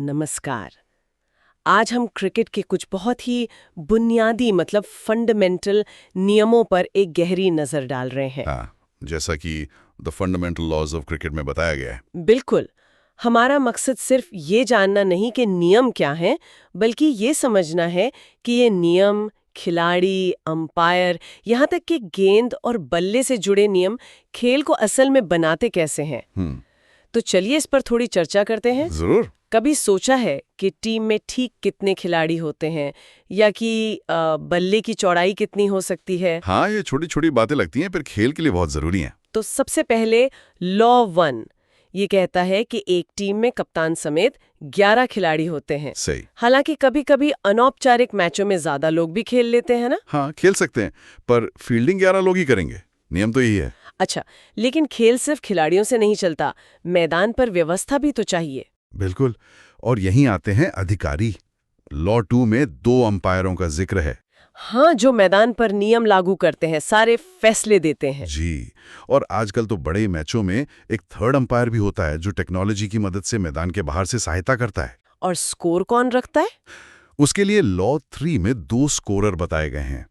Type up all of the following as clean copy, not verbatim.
नमस्कार। आज हम क्रिकेट के कुछ बहुत ही बुनियादी फंडामेंटल नियमों पर एक गहरी नजर डाल रहे हैं। हाँ, जैसा कि the fundamental laws of cricket में बताया गया है। बिल्कुल। हमारा मकसद सिर्फ ये जानना नहीं कि नियम क्या हैं, बल्कि ये समझना है कि ये नियम, खिलाड़ी, अंपायर, यहाँ तक कि गेंद और बल्ले से जुड़े नियम खेल को असल में बनाते कैसे हैं। तो चलिए इस पर थोड़ी चर्चा करते हैं। जरूर। कभी सोचा है कि टीम में ठीक कितने खिलाड़ी होते हैं, या कि बल्ले की चौड़ाई कितनी हो सकती है? हाँ, ये छोटी छोटी बातें लगती हैं पर खेल के लिए बहुत जरूरी हैं। तो सबसे पहले लॉ 1 ये कहता है कि एक टीम में कप्तान समेत 11 खिलाड़ी होते हैं। सही। हालांकि कभी-कभी अनौपचारिक मैचों में ज्यादा लोग भी खेल लेते हैं ना। हाँ, खेल सकते हैं, पर फील्डिंग 11 लोग ही करेंगे। नियम तो यही है। अच्छा, लेकिन खेल सिर्फ खिलाड़ियों से नहीं चलता, मैदान पर व्यवस्था भी तो चाहिए। बिल्कुल। और यहीं आते हैं अधिकारी। लॉ 2 में 2 अंपायरों का जिक्र है। हाँ, जो मैदान पर नियम लागू करते हैं, सारे फैसले देते हैं। जी। और आजकल तो बड़े मैचों में एक थर्ड अंपायर भी होता है जो टेक्नोलॉजी की मदद से मैदान के बाहर से सहायता करता है। और स्कोर कौन रखता है? उसके लिए लॉ 3 में 2 स्कोरर बताए गए हैं।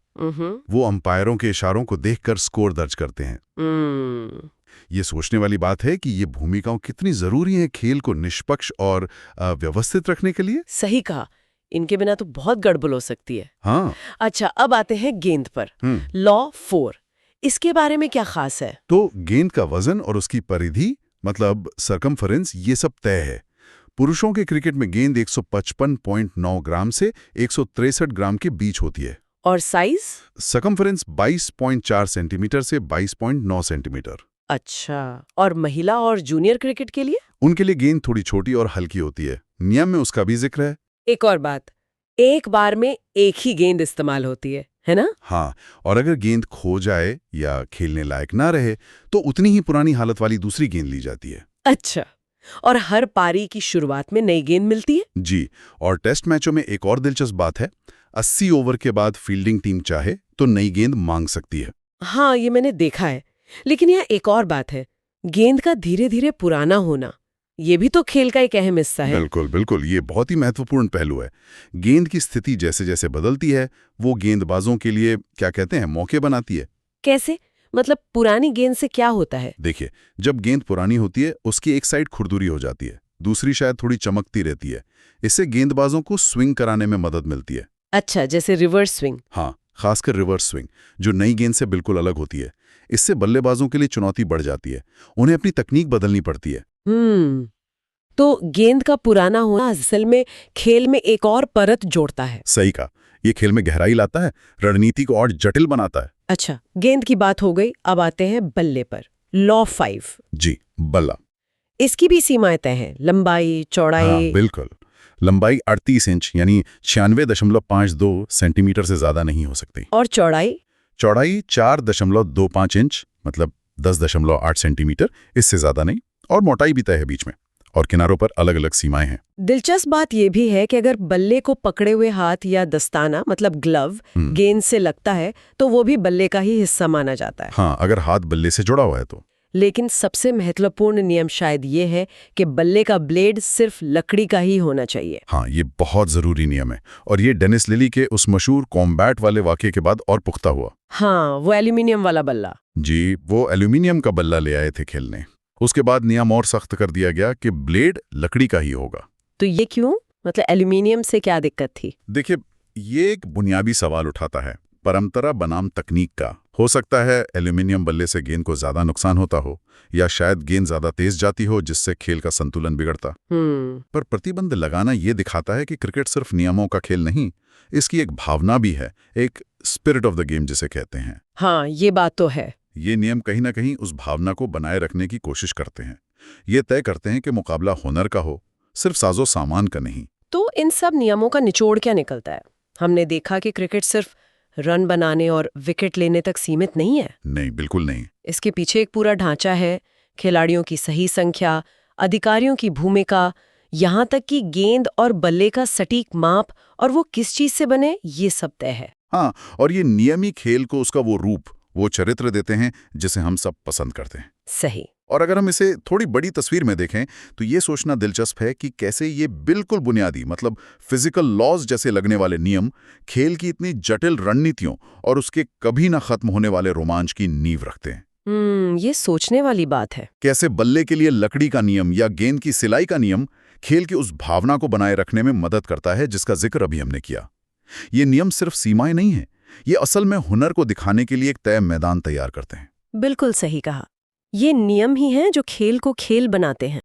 वो अंपायरों के इशारों को देखकर स्कोर दर्ज करते हैं। ये सोचने वाली बात है कि ये भूमिकाओं कितनी जरूरी हैं खेल को निष्पक्ष और व्यवस्थित रखने के लिए। सही कहा। इनके बिना तो बहुत गड़बड़ हो सकती है। हाँ। अच्छा, अब आते हैं गेंद पर। लॉ 4, इसके बारे में क्या खास है? तो गेंद का वजन और उसकी परिधि मतलब सरकमफरेंस ये सब तय है। पुरुषों के क्रिकेट में गेंद 155.9 ग्राम से 163 ग्राम के बीच होती है। और साइज? सरकमफरेंस 22.4 सेंटीमीटर से 22.9 सेंटीमीटर। अच्छा, और महिला और जूनियर क्रिकेट के लिए? उनके लिए गेंद थोड़ी छोटी और हल्की होती है। नियम में उसका भी जिक्र है। एक और बात, एक बार में एक ही गेंद इस्तेमाल होती है ना? हाँ, और अगर गेंद खो जाए या खेलने लायक ना रहे तो उतनी ही पुरानी हालत वाली दूसरी गेंद ली जाती है। अच्छा, और हर पारी की शुरुआत में नई गेंद मिलती है? जी। और टेस्ट मैचों में एक और दिलचस्प बात है, 80 ओवर के बाद फील्डिंग टीम चाहे तो नई गेंद मांग सकती है। हाँ, ये मैंने देखा है। लेकिन यहाँ एक और बात है, गेंद का धीरे धीरे पुराना होना, ये भी तो खेल का एक अहम हिस्सा है। बिल्कुल बिल्कुल, ये बहुत ही महत्वपूर्ण पहलू है। गेंद की स्थिति जैसे जैसे बदलती है वो गेंदबाजों के लिए क्या कहते हैं, मौके बनाती है। कैसे? मतलब पुरानी गेंद से क्या होता है? देखिए, जब गेंद पुरानी होती है उसकी एक साइड खुरदुरी हो जाती है, दूसरी शायद थोड़ी चमकती रहती है। इससे गेंदबाजों को स्विंग कराने में मदद मिलती है। अच्छा, जैसे रिवर्स स्विंग। हाँ, खासकर रिवर्स स्विंग जो नई गेंद से बिल्कुल अलग होती है। इससे बल्लेबाजों के लिए चुनौती बढ़ जाती है, उन्हें अपनी तकनीक बदलनी पड़ती है। तो गेंद का पुराना होना असल में खेल में एक और परत जोड़ता है। सही कहा, ये खेल में गहराई लाता है, रणनीति को और जटिल बनाता है। अच्छा, गेंद की बात हो गई, अब आते हैं बल्ले पर। लॉ 5। जी, बल्ला। इसकी भी सीमाएं तय हैं, लंबाई, चौड़ाई? हाँ, बिल्कुल। लंबाई 38 इंच यानी 96.52 सेंटीमीटर से ज्यादा नहीं हो सकती। और चौड़ाई? चौड़ाई 4.25 इंच मतलब 10.8 सेंटीमीटर, इससे ज्यादा नहीं। और मोटाई भी तय है बीच में, और किनारों पर अलग अलग सीमाएं हैं। दिलचस्प बात यह भी है कि अगर बल्ले को पकड़े हुए हाथ या दस्ताना मतलब ग्लव गेंद से लगता है तो वो भी बल्ले का ही हिस्सा माना जाता है। हाँ, अगर हाथ बल्ले से जुड़ा हुआ है तो। लेकिन सबसे महत्वपूर्ण नियम शायद ये है कि बल्ले का ब्लेड सिर्फ लकड़ी का ही होना चाहिए। हाँ, ये बहुत जरूरी नियम है, और ये डेनिस लिली के उस मशहूर कॉम्बैट वाले वाकये के बाद और पुख्ता हुआ। हाँ, वो एल्यूमिनियम वाला बल्ला। जी, वो एल्यूमिनियम का बल्ला ले आए थे खेलने। उसके बाद नियम और सख्त कर दिया गया कि ब्लेड लकड़ी का ही होगा। तो ये क्यों? मतलब एल्यूमिनियम से क्या दिक्कत थी? देखिए, ये एक बुनियादी सवाल उठाता है परंपरा बनाम तकनीक का। हो सकता है एल्यूमिनियम बल्ले से गेंद को ज्यादा नुकसान होता हो, या शायद गेंद ज्यादा तेज जाती हो जिससे खेल का संतुलन बिगड़ता। पर प्रतिबंध लगाना ये दिखाता है कि क्रिकेट सिर्फ नियमों का खेल नहीं, इसकी एक भावना भी है, एक स्पिरिट ऑफ द गेम जिसे कहते हैं। हाँ, ये बात तो है। ये नियम कहीं ना कहीं उस भावना को बनाए रखने की कोशिश करते हैं। ये तय करते हैं कि मुकाबला हुनर का हो, सिर्फ साजो सामान का नहीं। तो इन सब नियमों का निचोड़ क्या निकलता है? हमने देखा कि क्रिकेट सिर्फ रन बनाने और विकेट लेने तक सीमित नहीं है। नहीं, बिल्कुल नहीं। इसके पीछे एक पूरा ढांचा है, खिलाड़ियों की सही संख्या, अधिकारियों की भूमिका, यहाँ तक कि गेंद और बल्ले का सटीक माप और वो किस चीज से बने, ये सब तय है। हाँ, और ये नियमी खेल को उसका वो रूप, वो चरित्र देते हैं जिसे हम सब पसंद करते हैं। सही। और अगर हम इसे थोड़ी बड़ी तस्वीर में देखें तो ये सोचना दिलचस्प है कि कैसे ये बिल्कुल बुनियादी मतलब फिजिकल लॉज जैसे लगने वाले नियम खेल की इतनी जटिल रणनीतियों और उसके कभी ना खत्म होने वाले रोमांच की नींव रखते हैं। ये सोचने वाली बात है। कैसे बल्ले के लिए लकड़ी का नियम या गेंद की सिलाई का नियम खेल की उस भावना को बनाए रखने में मदद करता है जिसका जिक्र अभी हमने किया। ये नियम सिर्फ सीमाएं नहीं हैं, ये असल में हुनर को दिखाने के लिए एक तय मैदान तैयार करते हैं। बिल्कुल सही कहा। ये नियम ही हैं जो खेल को खेल बनाते हैं।